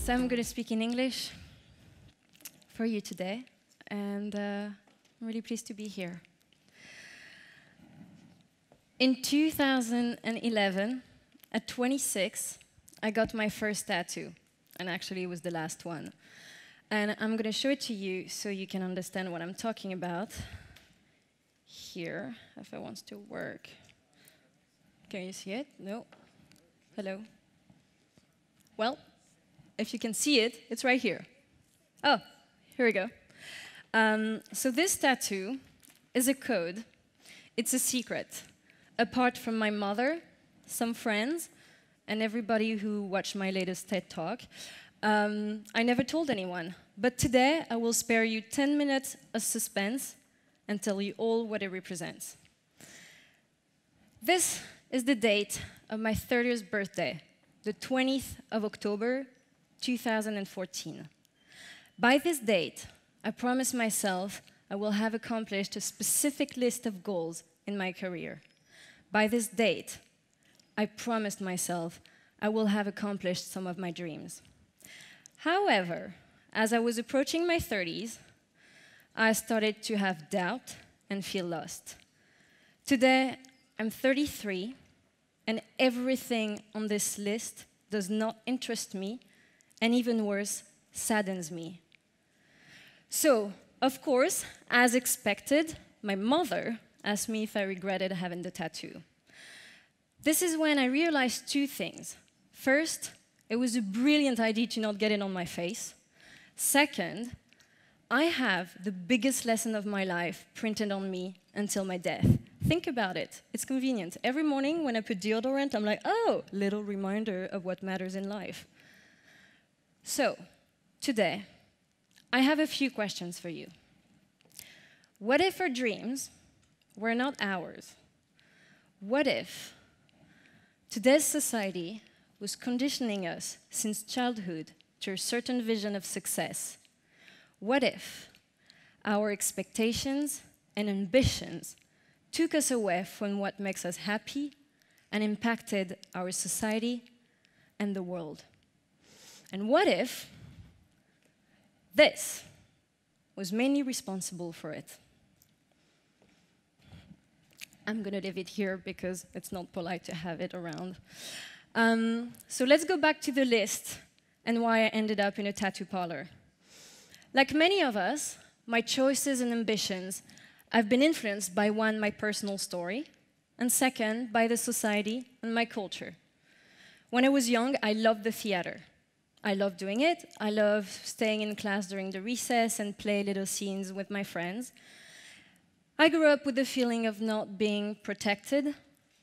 So I'm going to speak in English for you today, and I'm really pleased to be here. In 2011, at 26, I got my first tattoo, and actually it was the last one. And I'm going to show it to you so you can understand what I'm talking about. Here, if it wants to work. Can you see it? No? Hello? Well, if you can see it, it's right here. Oh, here we go. So this tattoo is a code. It's a secret. Apart from my mother, some friends, and everybody who watched my latest TED Talk, I never told anyone. But today, I will spare you 10 minutes of suspense and tell you all what it represents. This is the date of my 30th birthday, the 20th of October, 2014. By this date, I promised myself I will have accomplished a specific list of goals in my career. By this date, I promised myself I will have accomplished some of my dreams. However, as I was approaching my 30s, I started to have doubt and feel lost. Today, I'm 33, and everything on this list does not interest me, and even worse, saddens me. So, of course, as expected, my mother asked me if I regretted having the tattoo. This is when I realized two things. First, it was a brilliant idea to not get it on my face. Second, I have the biggest lesson of my life printed on me until my death. Think about it. It's convenient. Every morning when I put deodorant, I'm like, oh, little reminder of what matters in life. So, today, I have a few questions for you. What if our dreams were not ours? What if today's society was conditioning us since childhood to a certain vision of success? What if our expectations and ambitions took us away from what makes us happy and impacted our society and the world? And what if this was mainly responsible for it? I'm going to leave it here because it's not polite to have it around. So let's go back to the list and why I ended up in a tattoo parlor. Like many of us, my choices and ambitions have been influenced by one, my personal story, and second, by the society and my culture. When I was young, I loved the theater. I loved doing it. I loved staying in class during the recess and play little scenes with my friends. I grew up with the feeling of not being protected,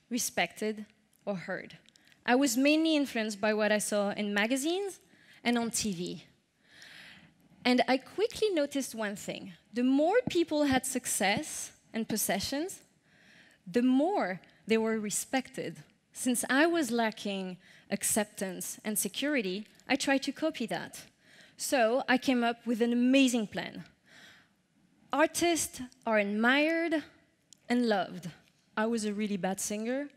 respected, or heard. I was mainly influenced by what I saw in magazines and on TV. And I quickly noticed one thing. The more people had success and possessions, the more they were respected. Since I was lacking acceptance and security, I tried to copy that. So I came up with an amazing plan. Artists are admired and loved. I was a really bad singer.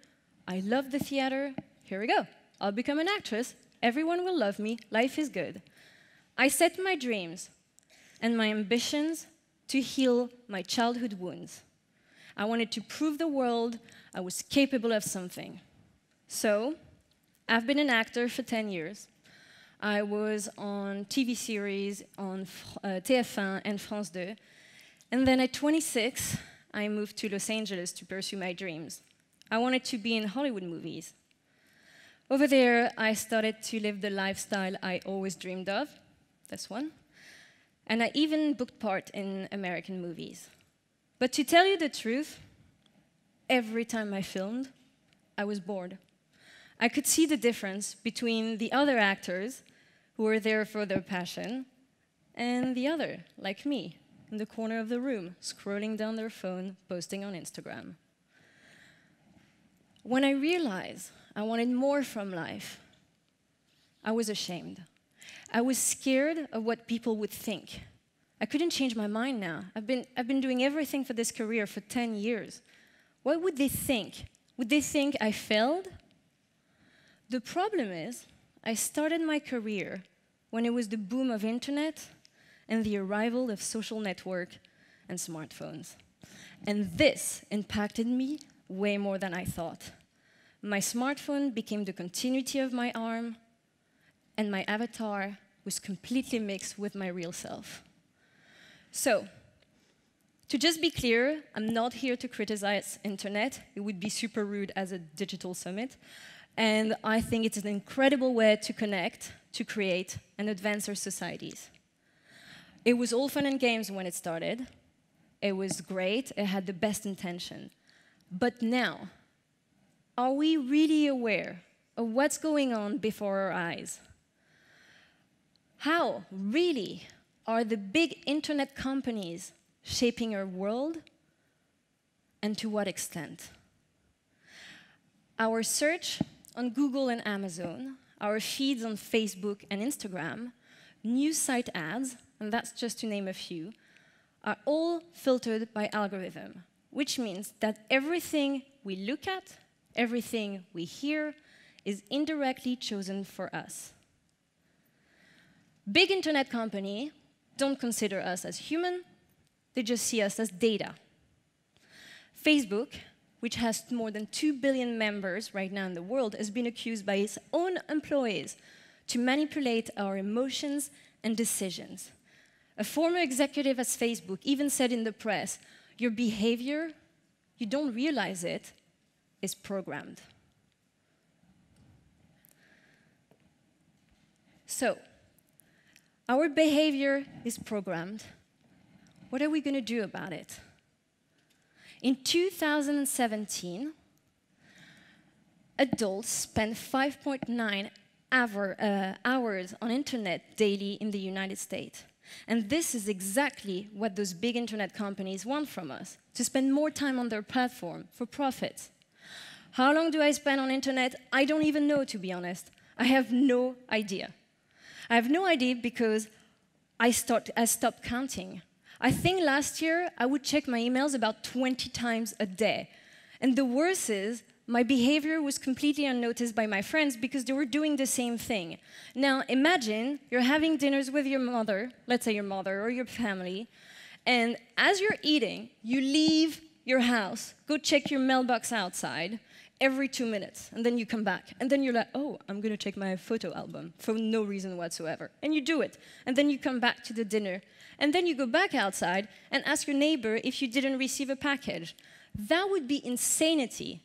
I loved the theater. Here we go. I'll become an actress. Everyone will love me. Life is good. I set my dreams and my ambitions to heal my childhood wounds. I wanted to prove the world I was capable of something. So, I've been an actor for 10 years. I was on TV series on TF1 and France 2. And then at 26, I moved to Los Angeles to pursue my dreams. I wanted to be in Hollywood movies. Over there, I started to live the lifestyle I always dreamed of. This one. And I even booked part in American movies. But to tell you the truth, every time I filmed, I was bored. I could see the difference between the other actors who were there for their passion and the other, like me, in the corner of the room, scrolling down their phone, posting on Instagram. When I realized I wanted more from life, I was ashamed. I was scared of what people would think. I couldn't change my mind now. I've been doing everything for this career for 10 years. What would they think? Would they think I failed? The problem is, I started my career when it was the boom of internet and the arrival of social network and smartphones. And this impacted me way more than I thought. My smartphone became the continuity of my arm, and my avatar was completely mixed with my real self. So, to just be clear, I'm not here to criticize internet. It would be super rude as a digital summit. And I think it's an incredible way to connect, to create, and advance our societies. It was all fun and games when it started. It was great. It had the best intention. But now, are we really aware of what's going on before our eyes? How, really, are the big internet companies shaping our world, and to what extent? Our search on Google and Amazon, our feeds on Facebook and Instagram, news site ads, and that's just to name a few, are all filtered by algorithm, which means that everything we look at, everything we hear, is indirectly chosen for us. Big internet companies don't consider us as human, they just see us as data. Facebook, which has more than 2 billion members right now in the world, has been accused by its own employees to manipulate our emotions and decisions. A former executive at Facebook even said in the press, "Your behavior, you don't realize it, is programmed." So, our behavior is programmed. What are we going to do about it? In 2017, adults spent 5.9 hours on internet daily in the United States. And this is exactly what those big internet companies want from us, to spend more time on their platform for profit. How long do I spend on internet? I don't even know, to be honest. I have no idea. I have no idea because I stopped counting. I think last year I would check my emails about 20 times a day. And the worst is, my behavior was completely unnoticed by my friends because they were doing the same thing. Now, imagine you're having dinners with your mother, let's say your mother or your family, and as you're eating, you leave your house, go check your mailbox outside every 2 minutes, and then you come back. And then you're like, oh, I'm going to check my photo album for no reason whatsoever. And you do it. And then you come back to the dinner. And then you go back outside and ask your neighbor if you didn't receive a package. That would be insanity.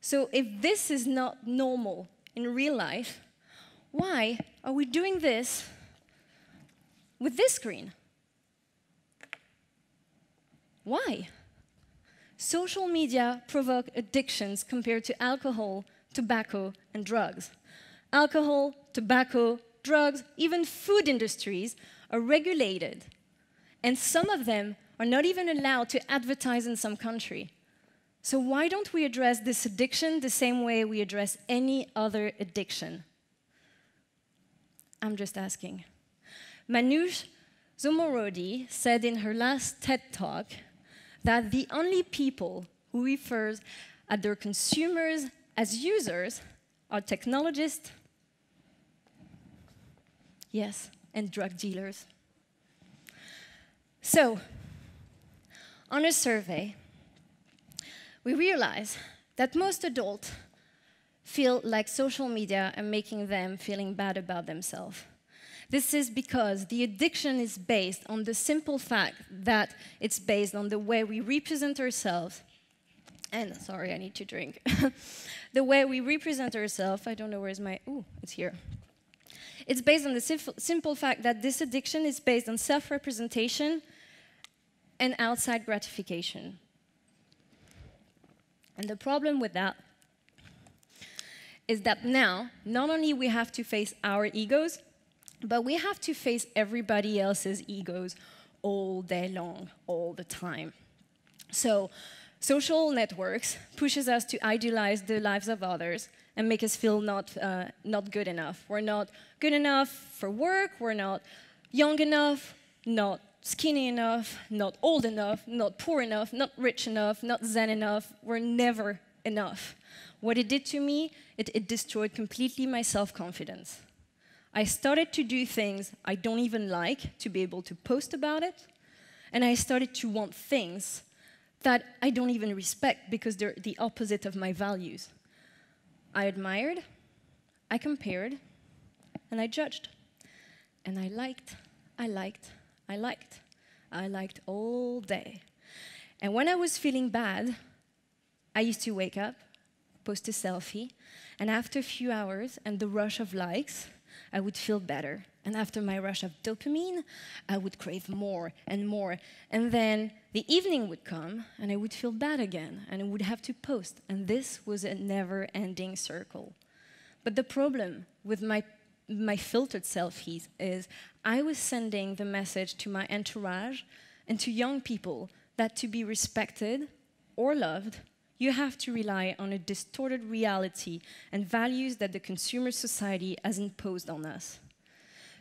So if this is not normal in real life, why are we doing this with this screen? Why? Social media provoke addictions compared to alcohol, tobacco, and drugs. Alcohol, tobacco, drugs, even food industries are regulated. And some of them are not even allowed to advertise in some country. So why don't we address this addiction the same way we address any other addiction? I'm just asking. Manoush Zomorodi said in her last TED Talk that the only people who refers at their consumers as users are technologists, yes, and drug dealers. So, on a survey, we realize that most adults feel like social media are making them feeling bad about themselves. This is because the addiction is based on the simple fact that it's based on the way we represent ourselves. And, sorry, I need to drink. The way we represent ourselves, I don't know where's my, ooh, it's here. It's based on the simple fact that this addiction is based on self-representation and outside gratification. And the problem with that is that now, not only we have to face our egos, but we have to face everybody else's egos all day long, all the time. So, social networks pushes us to idealize the lives of others and make us feel not good enough. We're not good enough for work, we're not young enough, not skinny enough, not old enough, not poor enough, not rich enough, not zen enough. We're never enough. What it did to me, it destroyed completely my self-confidence. I started to do things I don't even like to be able to post about it. And I started to want things that I don't even respect because they're the opposite of my values. I admired, I compared, and I judged. And I liked, I liked, I liked. I liked all day. And when I was feeling bad, I used to wake up, post a selfie, and after a few hours and the rush of likes, I would feel better. And after my rush of dopamine, I would crave more and more. And then the evening would come, and I would feel bad again, and I would have to post. And this was a never-ending circle. But the problem with my filtered selfies is I was sending the message to my entourage and to young people that to be respected or loved, you have to rely on a distorted reality and values that the consumer society has imposed on us.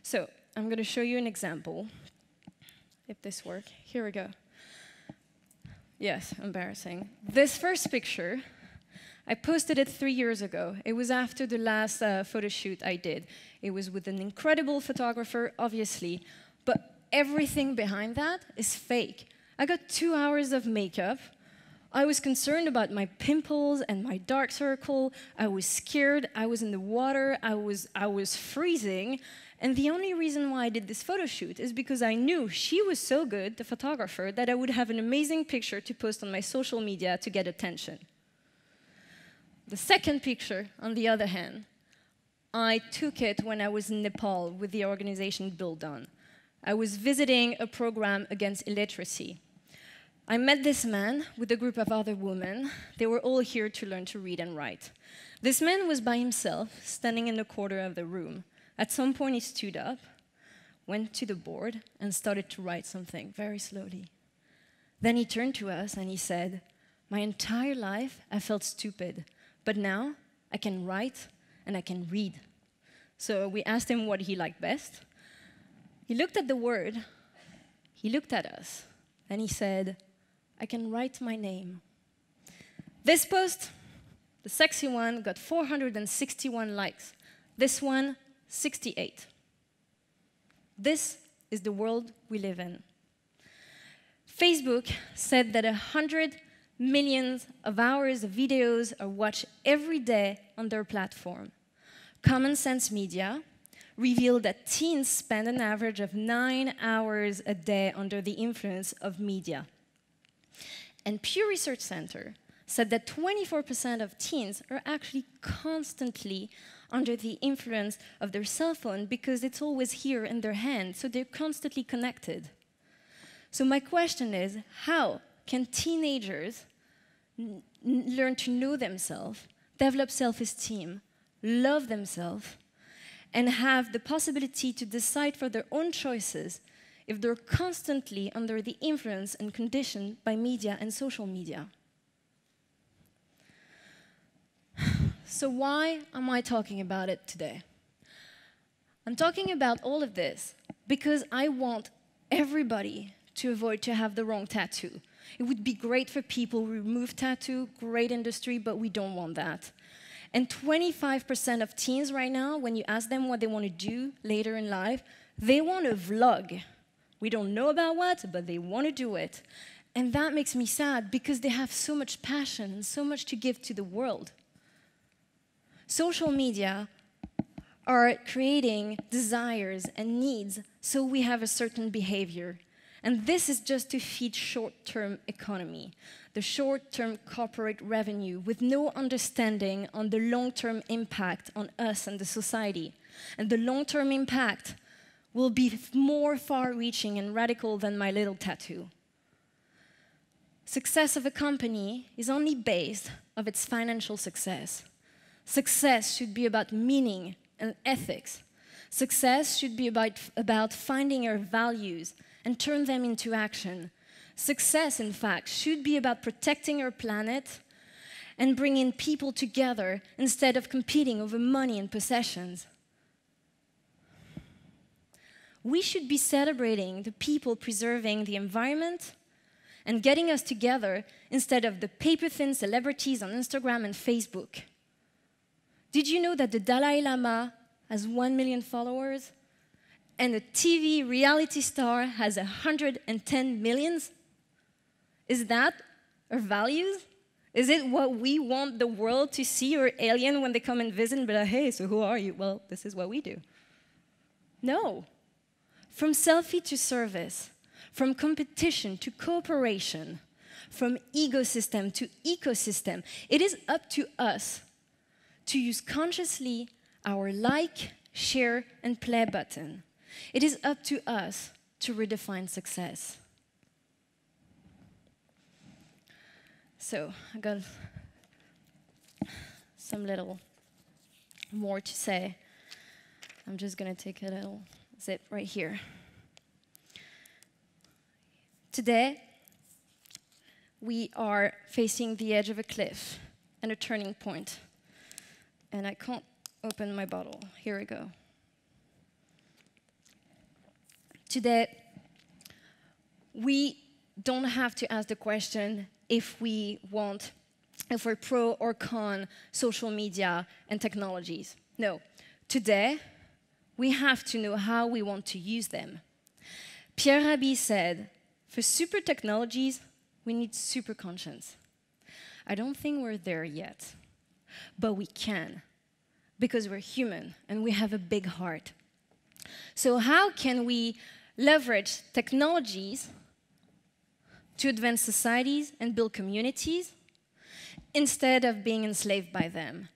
So I'm going to show you an example. If this works, here we go. Yes, embarrassing. This first picture, I posted it 3 years ago. It was after the last photo shoot I did. It was with an incredible photographer, obviously, but everything behind that is fake. I got 2 hours of makeup. I was concerned about my pimples and my dark circle. I was scared. I was in the water. I was freezing. And the only reason why I did this photo shoot is because I knew she was so good, the photographer, that I would have an amazing picture to post on my social media to get attention. The second picture, on the other hand, I took it when I was in Nepal with the organization Build On. I was visiting a program against illiteracy. I met this man with a group of other women. They were all here to learn to read and write. This man was by himself, standing in the corner of the room. At some point, he stood up, went to the board, and started to write something very slowly. Then he turned to us and he said, "My entire life, I felt stupid, but now I can write and I can read." So we asked him what he liked best. He looked at the word, he looked at us, and he said, "I can write my name." This post, the sexy one, got 461 likes. This one, 68. This is the world we live in. Facebook said that 100 million hours of videos are watched every day on their platform. Common Sense Media revealed that teens spend an average of 9 hours a day under the influence of media. And Pew Research Center said that 24% of teens are actually constantly under the influence of their cell phone because it's always here in their hand, so they're constantly connected. So my question is, how can teenagers learn to know themselves, develop self-esteem, love themselves, and have the possibility to decide for their own choices if they're constantly under the influence and conditioned by media and social media? So why am I talking about it today? I'm talking about all of this because I want everybody to avoid to have the wrong tattoo. It would be great for people who remove tattoo, great industry, but we don't want that. And 25% of teens right now, when you ask them what they want to do later in life, they want to vlog. We don't know about what, but they want to do it. And that makes me sad because they have so much passion and so much to give to the world. Social media are creating desires and needs so we have a certain behavior. And this is just to feed short-term economy, the short-term corporate revenue with no understanding on the long-term impact on us and the society. And the long-term impact will be more far-reaching and radical than my little tattoo. Success of a company is only based on its financial success. Success should be about meaning and ethics. Success should be about finding our values and turn them into action. Success, in fact, should be about protecting our planet and bringing people together instead of competing over money and possessions. We should be celebrating the people preserving the environment and getting us together instead of the paper-thin celebrities on Instagram and Facebook. Did you know that the Dalai Lama has 1 million followers, and a TV reality star has 110 millions? Is that our values? Is it what we want the world to see or alien when they come and visit and be like, hey, so who are you? Well, this is what we do. No. From selfie to service, from competition to cooperation, from ecosystem to ecosystem, it is up to us to use consciously our like, share, and play button. It is up to us to redefine success. So I got some little more to say. I'm just going to take a little zip right here. Today, we are facing the edge of a cliff and a turning point. And I can't open my bottle. Here we go. Today, we don't have to ask the question if we're pro or con social media and technologies. No. Today, we have to know how we want to use them. Pierre Rabhi said, for super technologies, we need super conscience. I don't think we're there yet, but we can, because we're human and we have a big heart. So how can we leverage technologies to advance societies and build communities instead of being enslaved by them?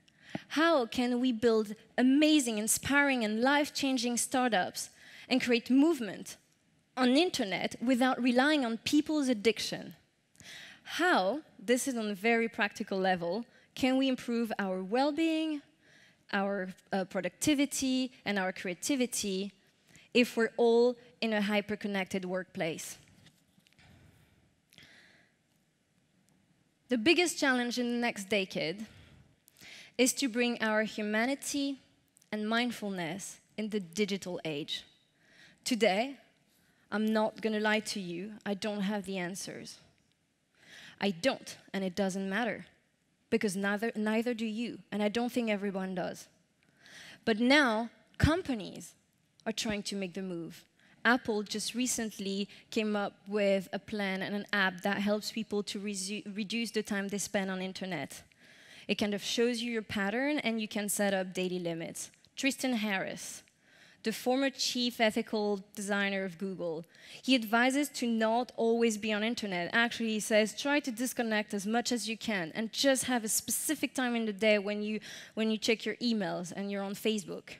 How can we build amazing, inspiring, and life-changing startups and create movement on the internet without relying on people's addiction? How, this is on a very practical level, can we improve our well-being, our productivity, and our creativity if we're all in a hyper-connected workplace? The biggest challenge in the next decade is to bring our humanity and mindfulness in the digital age. Today, I'm not going to lie to you, I don't have the answers. I don't, and it doesn't matter, because neither do you, and I don't think everyone does. But now, companies are trying to make the move. Apple just recently came up with a plan and an app that helps people to reduce the time they spend on internet. It kind of shows you your pattern, and you can set up daily limits. Tristan Harris, the former chief ethical designer of Google, he advises to not always be on internet. Actually, he says, try to disconnect as much as you can and just have a specific time in the day when you check your emails and you're on Facebook.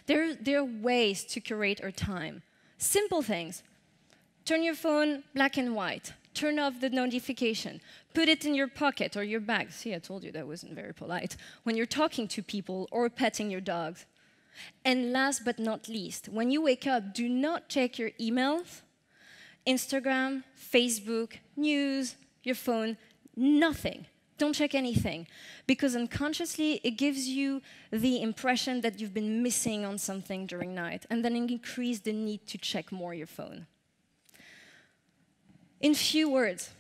There are ways to curate our time. Simple things. Turn your phone black and white. Turn off the notification. Put it in your pocket or your bag. See, I told you that wasn't very polite. When you're talking to people or petting your dogs. And last but not least, when you wake up, do not check your emails, Instagram, Facebook, news, your phone, nothing. Don't check anything, because unconsciously it gives you the impression that you've been missing on something during night, and then it increases the need to check more your phone. In few words,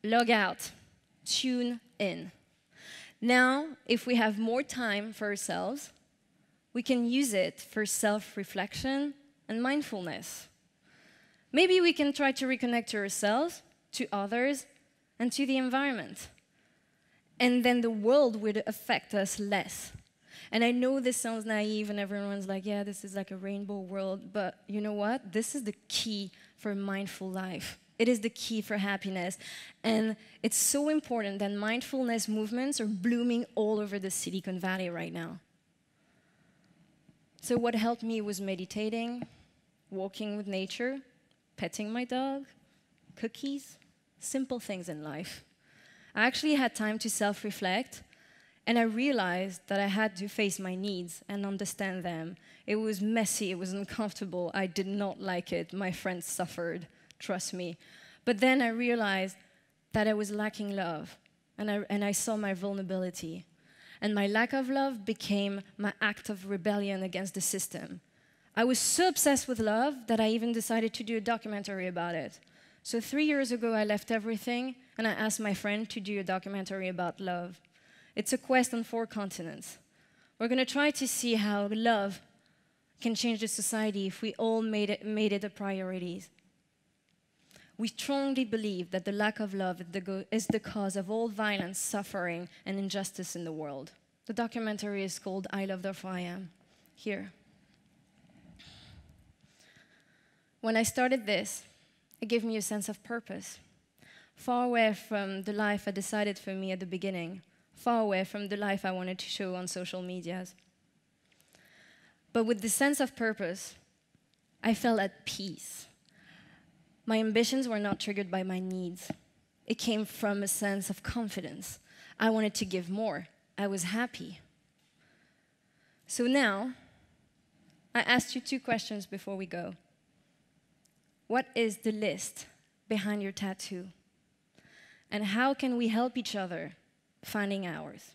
log out, tune in. Now, if we have more time for ourselves, we can use it for self-reflection and mindfulness. Maybe we can try to reconnect to ourselves, to others, and to the environment. And then the world would affect us less. And I know this sounds naive and everyone's like, yeah, this is like a rainbow world, but you know what? This is the key for a mindful life. It is the key for happiness. And it's so important that mindfulness movements are blooming all over the Silicon Valley right now. So what helped me was meditating, walking with nature, petting my dog, cookies, simple things in life. I actually had time to self-reflect, and I realized that I had to face my needs and understand them. It was messy, it was uncomfortable, I did not like it, my friends suffered, trust me. But then I realized that I was lacking love, and I saw my vulnerability. And my lack of love became my act of rebellion against the system. I was so obsessed with love that I even decided to do a documentary about it. So 3 years ago, I left everything, and I asked my friend to do a documentary about love. It's a quest on 4 continents. We're going to try to see how love can change the society if we all made it a priority. We strongly believe that the lack of love is the cause of all violence, suffering, and injustice in the world. The documentary is called I Love Therefore I Am. Here. When I started this, it gave me a sense of purpose. Far away from the life I decided for me at the beginning. Far away from the life I wanted to show on social medias. But with the sense of purpose, I felt at peace. My ambitions were not triggered by my needs. It came from a sense of confidence. I wanted to give more. I was happy. So now, I asked you 2 questions before we go. What is the list behind your tattoo? And how can we help each other finding ours?